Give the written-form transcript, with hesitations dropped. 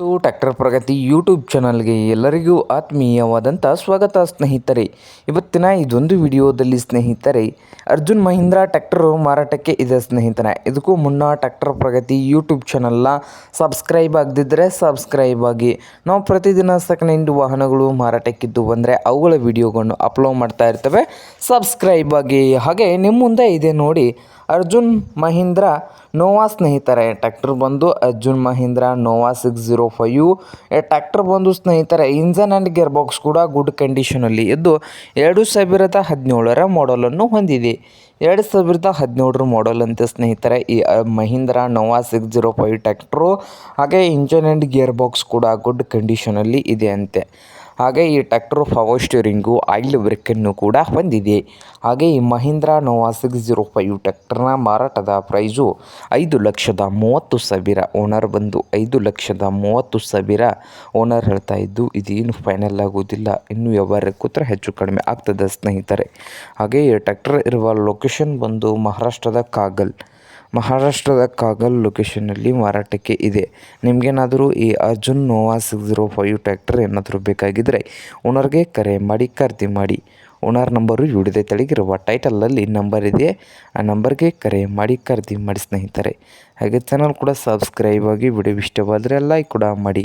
Tractor ಪ್ರಗತಿ YouTube ಚಾನಲ್ಗೆ ಎಲ್ಲರಿಗೂ ಆತ್ಮೀಯವಾದಂಥ ಸ್ವಾಗತ ಸ್ನೇಹಿತರೆ. ಇವತ್ತಿನ ಇದೊಂದು ವಿಡಿಯೋದಲ್ಲಿ ಸ್ನೇಹಿತರೆ ಅರ್ಜುನ್ ಮಹೀಂದ್ರಾ ಟ್ರ್ಯಾಕ್ಟರು ಮಾರಾಟಕ್ಕೆ ಇದೆ ಸ್ನೇಹಿತರೆ. ಇದಕ್ಕೂ ಮುನ್ನ ಟ್ರ್ಯಾಕ್ಟರ್ ಪ್ರಗತಿ ಯೂಟ್ಯೂಬ್ ಚಾನಲ್ನ ಸಬ್ಸ್ಕ್ರೈಬ್ ಆಗದಿದ್ದರೆ ಸಬ್ಸ್ಕ್ರೈಬ್ ಆಗಿ. ನಾವು ಪ್ರತಿದಿನ ಸೆಕೆಂಡ್ ಹ್ಯಾಂಡ್ ವಾಹನಗಳು ಮಾರಾಟಕ್ಕಿದ್ದು ಬಂದರೆ ಅವುಗಳ ವಿಡಿಯೋಗಳನ್ನು ಅಪ್ಲೋಡ್ ಮಾಡ್ತಾ ಇರ್ತೇವೆ. ಸಬ್ಸ್ಕ್ರೈಬ್ ಆಗಿ. ಹಾಗೆ ನಿಮ್ಮ ಮುಂದೆ ಇದೆ ನೋಡಿ ಅರ್ಜುನ್ ಮಹೀಂದ್ರಾ ನೋವಾ ಸ್ನೇಹಿತರೆ. ಟ್ರ್ಯಾಕ್ಟರ್ ಬಂದು ಅರ್ಜುನ್ ಮಹೀಂದ್ರಾ ನೋವಾ 605. ಟ್ರ್ಯಾಕ್ಟರ್ ಬಂದು ಸ್ನೇಹಿತರೆ ಇಂಜನ್ ಆ್ಯಂಡ್ ಗೇರ್ ಬಾಕ್ಸ್ ಕೂಡ ಗುಡ್ ಕಂಡೀಷನಲ್ಲಿ ಇದ್ದು 2017ರ ಮಾಡಲನ್ನು ಹೊಂದಿದೆ. 2017 ಮಾಡಲ್ ಅಂತ ಸ್ನೇಹಿತರೆ ಈ ಮಹೀಂದ್ರಾ ನೋವಾ 605 ಟ್ರ್ಯಾಕ್ಟ್ರು. ಹಾಗೆ ಇಂಜನ್ ಆ್ಯಂಡ್ ಗೇರ್ ಬಾಕ್ಸ್ ಕೂಡ ಗುಡ್ ಕಂಡೀಷನಲ್ಲಿ ಇದೆ ಅಂತೆ. ಹಾಗೆ ಈ ಟ್ರ್ಯಾಕ್ಟರು ಪವರ್ ಸ್ಟೀರಿಂಗು ಆಯಿಲ್ ಬ್ರೇಕನ್ನು ಕೂಡ ಹೊಂದಿದೆ. ಹಾಗೆ ಈ ಮಹೀಂದ್ರಾ ನೋವಾ 605 ಟ್ರ್ಯಾಕ್ಟರ್ನ ಮಾರಾಟದ ಪ್ರೈಸು 5,30,000. ಓನರ್ ಬಂದು 5,30,000 ಓನರ್ ಹೇಳ್ತಾ ಇದ್ದು, ಇದೇನು ಫೈನಲ್ ಆಗೋದಿಲ್ಲ, ಇನ್ನೂ ವ್ಯವಹಾರಕ್ಕೆ ಕೂತ್ರೆ ಹೆಚ್ಚು ಕಡಿಮೆ ಆಗ್ತದೆ ಸ್ನೇಹಿತರೆ. ಹಾಗೆ ಈ ಟ್ರ್ಯಾಕ್ಟರ್ ಇರುವ ಲೊಕೇಶನ್ ಬಂದು ಮಹಾರಾಷ್ಟ್ರದ ಕಾಗಲ್ ಲೊಕೇಶನ್ನಲ್ಲಿ ಮಾರಾಟಕ್ಕೆ ಇದೆ. ನಿಮಗೇನಾದರೂ ಈ ಅರ್ಜುನ್ ನೋವಾ 605 ಟ್ರ್ಯಾಕ್ಟರ್ ಏನಾದರೂ ಬೇಕಾಗಿದ್ದರೆ ಓನರ್ಗೆ ಕರೆ ಮಾಡಿ ಖರೀದಿ ಮಾಡಿ. ಓನರ್ ನಂಬರು ವಿಡಿಯೋದ ತೆಳಗಿರುವ ಟೈಟಲಲ್ಲಿ ನಂಬರ್ ಇದೆ, ಆ ನಂಬರ್ಗೆ ಕರೆ ಮಾಡಿ ಖರೀದಿ ಮಾಡಿ ಸ್ನೇಹಿತರೆ. ಹಾಗೆ ಚಾನಲ್ ಕೂಡ ಸಬ್ಸ್ಕ್ರೈಬ್ ಆಗಿ. ವಿಡಿಯೋ ಇಷ್ಟವಾದರೆ ಲೈಕ್ ಕೂಡ ಮಾಡಿ.